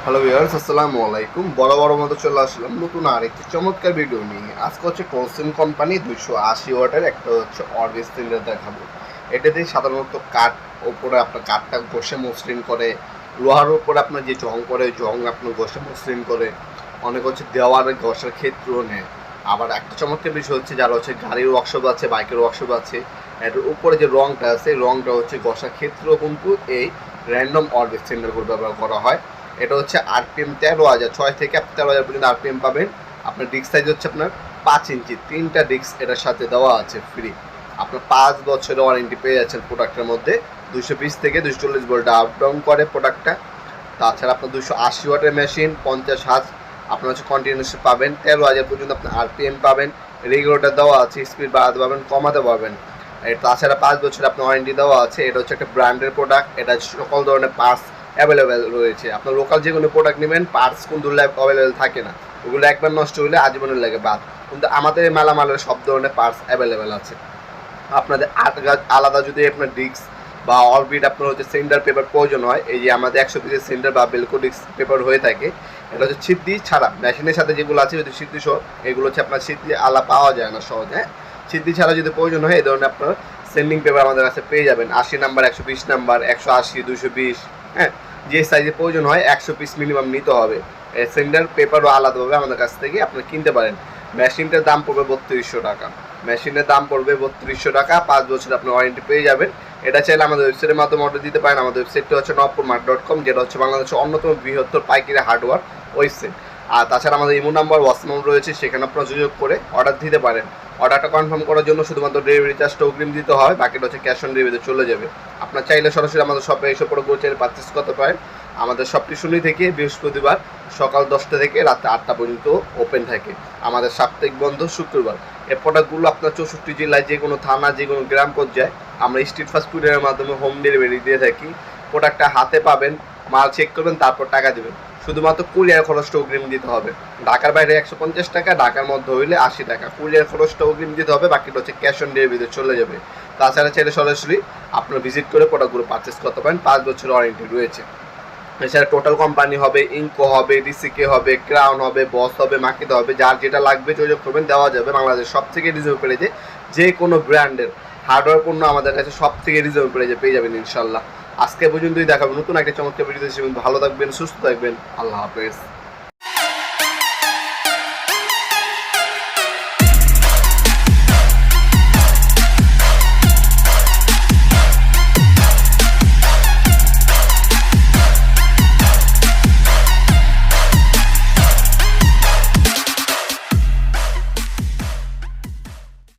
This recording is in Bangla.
হ্যালো ভিউয়ার্স, আসসালামু আলাইকুম। বড় মতো চলে আসলাম নতুন আরেকটি চমৎকার ভিডিও নিয়ে। আজকে হচ্ছে টলসিন কোম্পানি 280 ওয়াটের একটা হচ্ছে অরবিট সিলিন্ডার দেখাবো। এটাতে সাধারণত কাঠ ওপরে আপনার কাঠটা ঘষে মসৃণ করে, লোহার উপরে আপনার যে জং করে জং আপনার ঘষে মসৃণ করে, অনেক হচ্ছে দেওয়ালে ঘষার ক্ষেত্রেও নেয়। আবার একটা চমৎকার বিষয় হচ্ছে যারা হচ্ছে গাড়ির ওয়ার্কশপ আছে, বাইকের ওয়ার্কশপ আছে, এটার উপরে যে রংটা আছে রংটা হচ্ছে ঘষার ক্ষেত্রেও কিন্তু এই র্যান্ডম অরবিট সিলিন্ডারগুলো ব্যবহার করা হয়। এটা হচ্ছে আরপিএম 13,000, 6 থেকে 13,000 পর্যন্ত আরপিএম পাবেন। আপনার ডিস্ক সাইজ হচ্ছে আপনার 5 ইঞ্চি, 3টা ডিস্ক এটার সাথে দেওয়া আছে ফ্রি। আপনার 5 বছরের ওয়ারেন্টি পেয়ে যাচ্ছেন প্রোডাক্টের মধ্যে। 220 থেকে 240 ভোল্ট আপ ডাউন করে প্রোডাক্টটা। তাছাড়া আপনার 280 ওয়াটের মেশিন 50 হার্জ আপনার হচ্ছে কন্টিনিউসলি পাবেন। 13,000 পর্যন্ত আপনার আরপিএম পাবেন। রেগুলেটর দেওয়া আছে, স্পিড বাড়াতে পারবেন, কমাতে পারবেন। তাছাড়া 5 বছরের আপনার ওয়ারেন্টি দেওয়া আছে। এটা হচ্ছে একটা ব্র্যান্ডের প্রোডাক্ট। এটা সকল ধরনের পার্টস অ্যাভেলেবেল রয়েছে। আপনার লোকাল যে কোনো প্রোডাক্ট নেবেন, পার্টস কিন্তু অ্যাভেলেবেল থাকে না, ওগুলো একবার নষ্ট হলে আজীবনের লাগে বাদ। কিন্তু আমাদের মেলামালের সব ধরনের পার্টস অ্যাভেলেবেল আছে। আপনাদের আলাদা যদি আপনার ডিস্ক বা অরবিট আপনার হচ্ছে সিলিন্ডার পেপার প্রয়োজন হয়, এই যে আমাদের 100 পিসের সিলিন্ডার বা বেলকো ডিস্ক পেপার হয়ে থাকে, এটা হচ্ছে ছিদ্রি ছাড়া মেশিনের সাথে যেগুলো আছে যদি ছিদ্রি সহ, এগুলো হচ্ছে আপনার ছিদ্রি আলা পাওয়া যায় না সহজে। হ্যাঁ, ছিদ্রি ছাড়া যদি প্রয়োজন হয় এই ধরনের আপনার সেন্ডিং পেপার আমাদের কাছে পেয়ে যাবেন। 80 নাম্বার, 120 নাম্বার, 180, 220, হ্যাঁ, যে সাইজে প্রয়োজন হয় 100 পিস মিনিমাম নিতে হবে। সিলিন্ডার পেপারও আলাদাভাবে আমাদের কাছ থেকে আপনারা কিনতে পারেন। মেশিনটার দাম পড়বে 3200 টাকা। মেশিনের দাম পড়বে 3200 টাকা। 5 বছর আপনি ওয়ারেন্টি পেয়ে যাবেন। এটা চাইলে আমাদের ওয়েবসাইটের মাধ্যমে অর্ডার দিতে পারেন। আমাদের ওয়েবসাইটটা হচ্ছে navpurmart.com, যেটা হচ্ছে বাংলাদেশের অন্যতম বৃহত্তর পাইকারি হার্ডওয়্যার ওয়েবসাইট। আর তাছাড়া আমাদের ইমো নাম্বার, হোয়াটসঅ্যাপ নাম্বার রয়েছে, সেখানে আপনারা যোগাযোগ করে অর্ডার দিতে পারেন। অর্ডারটা কনফার্ম করার জন্য শুধুমাত্র ডেলিভারি চার্জটা অগ্রিম দিতে হয়, বাকিটা হচ্ছে ক্যাশ অন ডেলিভারিতে চলে যাবে। আপনার চাইলে সরাসরি আমাদের শপে এসে প্রোডাক্টগুলো চাইলে পারচেস করতে পারেন। আমাদের শপটি শনি থেকে বৃহস্পতিবার সকাল 10টা থেকে রাত 8টা পর্যন্ত ওপেন থাকে। আমাদের সাপ্তাহিক বন্ধ শুক্রবার। এই প্রোডাক্টগুলো আপনার 64 জেলায় যে কোনো থানা, যে কোনো গ্রাম পর্যায়ে আমরা স্ট্রিট ফাস্ট ফুডের মাধ্যমে হোম ডেলিভারি দিয়ে থাকি। প্রোডাক্টটা হাতে পাবেন, মাল চেক করবেন, তারপর টাকা দেবেন। শুধুমাত্র কুরিয়ার খরচটা অগ্রিম দিতে হবে। ঢাকার বাইরে 150 টাকা, ঢাকার মধ্যে হইলে 80 টাকা। কুরিয়ার খরচটা অগ্রিম দিতে হবে, বাকিটা হচ্ছে ক্যাশ অন ডেলিভারিতে চলে যাবে। তাছাড়া চাইলে সরাসরি আপনারা ভিজিট করে প্রোডাক্টগুলো পারচেস করতে পারেন। 5 বছর ওয়ারেন্টি রয়েছে। এছাড়া টোটাল কোম্পানি হবে, ইনকো হবে, ডিসিকে হবে, ক্রাউন হবে, বস হবে, মাকিতে হবে, যার যেটা লাগবে যোগাযোগ করবেন, দেওয়া যাবে। বাংলাদেশ সব থেকে রিজনেবল প্রাইসে যে কোনো ব্র্যান্ডের হার্ডওয়্যার পণ্য আমাদের কাছে সব থেকে রিজনেবল প্রাইসে পেয়ে যাবেন ইনশাল্লাহ। আজকে পর্যন্তই দেখাবো নতুন একটা চমৎকার ভিডিও। ভালো থাকবেন, সুস্থ থাকবেন, আল্লাহ হাফেজ।